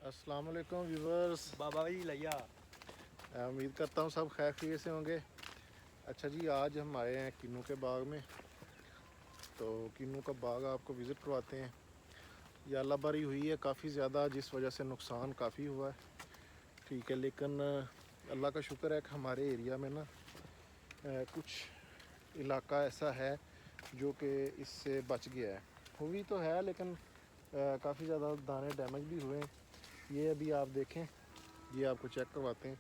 अस्सलाम वालेकुम व्यूवर्स। बाबा जी लैया। उम्मीद करता हूँ सब खैर खैरियत से होंगे। अच्छा जी, आज हम आए हैं किन्नू के बाग में, तो किन्नू का बाग आपको विज़िट करवाते हैं। ये अल्लाह बारी हुई है काफ़ी ज़्यादा, जिस वजह से नुकसान काफ़ी हुआ है, ठीक है। लेकिन अल्लाह का शुक्र है कि हमारे एरिया में ना कुछ इलाका ऐसा है जो कि इससे बच गया है। हुई तो है लेकिन काफ़ी ज़्यादा दाने डैमेज भी हुए हैं। ये अभी आप देखें, ये आपको चेक करवाते हैं।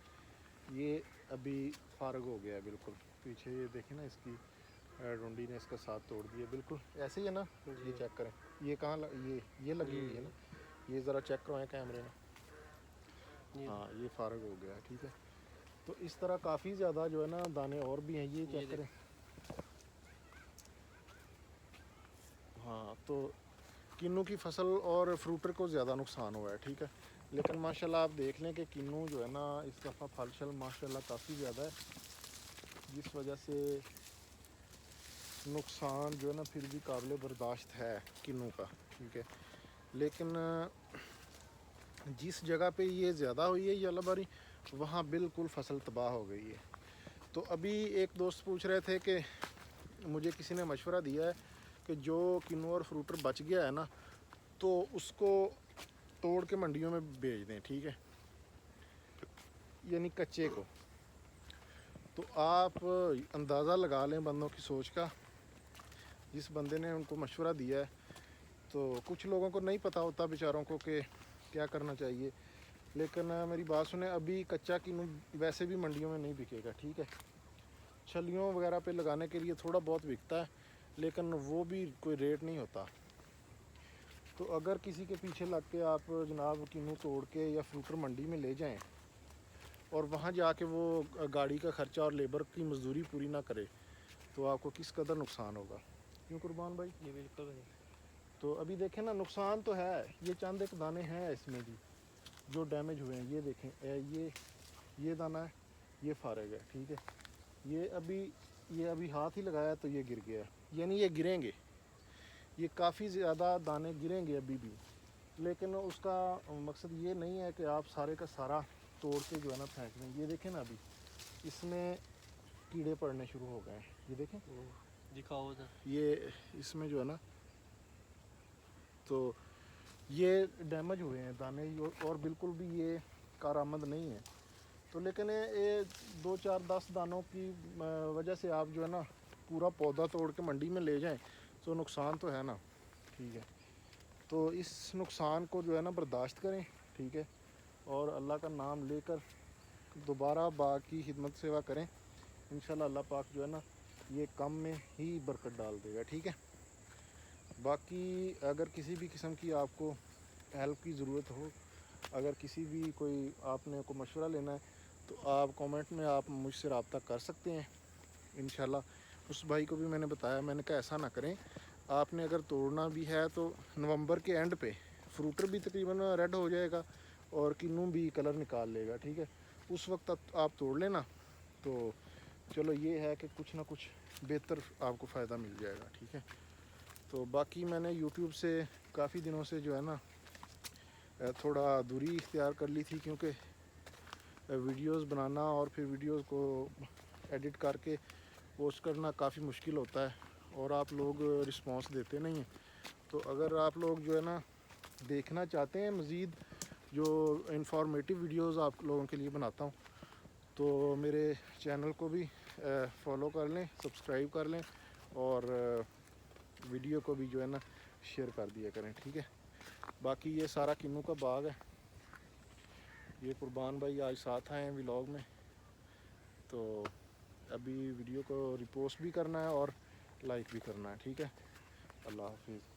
ये अभी फारग हो गया है बिल्कुल। पीछे ये देखें ना, इसकी डंडी ने इसका साथ तोड़ दिया बिल्कुल। ऐसे ही है ना, ये चेक करें। ये कहाँ ये लगी हुई है ना, ये ज़रा चेक करवाएं कैमरे में। हाँ, ये फारग हो गया है, ठीक है। तो इस तरह काफ़ी ज़्यादा जो है ना दाने और भी हैं, ये चेक करें। हाँ, तो किन्नू की फसल और फ्रूटर को ज़्यादा नुकसान हुआ है, ठीक है। लेकिन माशाल्लाह आप देख लें कि किन्नू जो है ना इस दफ़ा फल शल माशाल्लाह काफ़ी ज़्यादा है, जिस वजह से नुकसान जो है ना फिर भी काबिल बर्दाश्त है किन्नू का, ठीक है। लेकिन जिस जगह पे ये ज़्यादा हुई है येलाबारी, वहाँ बिल्कुल फसल तबाह हो गई है। तो अभी एक दोस्त पूछ रहे थे कि मुझे किसी ने मशवरा दिया है कि जो किन्नू और फ्रूटर बच गया है ना, तो उसको तोड़ के मंडियों में बेच दें, ठीक है, यानी कच्चे को। तो आप अंदाज़ा लगा लें बंदों की सोच का। जिस बंदे ने उनको मशवरा दिया है, तो कुछ लोगों को नहीं पता होता बेचारों को कि क्या करना चाहिए। लेकिन मेरी बात सुने, अभी कच्चा किन्नू वैसे भी मंडियों में नहीं बिकेगा, ठीक है। छलियों वगैरह पे लगाने के लिए थोड़ा बहुत बिकता है, लेकिन वो भी कोई रेट नहीं होता। तो अगर किसी के पीछे लग के आप जनाब किन्नू तोड़ के या फ्रूटर मंडी में ले जाएं और वहाँ जाके वो गाड़ी का ख़र्चा और लेबर की मजदूरी पूरी ना करे, तो आपको किस कदर नुकसान होगा। क्यों कुर्बान भाई? ये बिल्कुल भाई। तो अभी देखें ना, नुकसान तो है। ये चंद एक दाने हैं इसमें भी जो डैमेज हुए हैं। ये देखें, ये दाना है, ये फारग है, ठीक है। ये अभी हाथ ही लगाया तो ये गिर गया, यानी ये गिरेंगे, ये काफ़ी ज़्यादा दाने गिरेंगे अभी भी। लेकिन उसका मकसद ये नहीं है कि आप सारे का सारा तोड़ के जो है ना फेंक दें। ये देखें ना, अभी इसमें कीड़े पड़ने शुरू हो गए हैं, ये देखें। दिखाओ उधर। ये इसमें जो है ना, तो ये डैमेज हुए हैं दाने और बिल्कुल भी ये कारआमद नहीं है। तो लेकिन ये 2 4 10 दानों की वजह से आप जो है ना पूरा पौधा तोड़ के मंडी में ले जाएं, तो नुकसान तो है ना, ठीक है। तो इस नुकसान को जो है ना बर्दाश्त करें, ठीक है, और अल्लाह का नाम लेकर दोबारा बाग की खिदमत सेवा करें। इंशाल्लाह अल्लाह पाक जो है ना ये कम में ही बरकत डाल देगा, ठीक है। बाकी अगर किसी भी किस्म की आपको हेल्प की ज़रूरत हो, अगर किसी भी कोई आपने को मशवरा लेना है, तो आप कमेंट में आप मुझसे रब्ता कर सकते हैं। इंशाल्लाह उस भाई को भी मैंने बताया, मैंने कहा ऐसा ना करें, आपने अगर तोड़ना भी है तो नवंबर के एंड पे फ्रूटर भी तकरीबन रेड हो जाएगा और किन्नू भी कलर निकाल लेगा, ठीक है। उस वक्त आप तोड़ लेना, तो चलो ये है कि कुछ ना कुछ बेहतर आपको फ़ायदा मिल जाएगा, ठीक है। तो बाकी मैंने यूट्यूब से काफ़ी दिनों से जो है ना थोड़ा दूरी इख्तियार कर ली थी, क्योंकि वीडियोस बनाना और फिर वीडियोस को एडिट करके पोस्ट करना काफ़ी मुश्किल होता है और आप लोग रिस्पांस देते नहीं हैं। तो अगर आप लोग जो है ना देखना चाहते हैं मज़ीद जो इंफॉर्मेटिव वीडियोस आप लोगों के लिए बनाता हूँ, तो मेरे चैनल को भी फॉलो कर लें, सब्सक्राइब कर लें और वीडियो को भी जो है ना शेयर कर दिया करें, ठीक है। बाकी ये सारा किन्नू का बाग है। ये कुर्बान भाई आज साथ आए हैं व्लॉग में, तो अभी वीडियो को रिपोस्ट भी करना है और लाइक भी करना है, ठीक है। अल्लाह हाफिज़।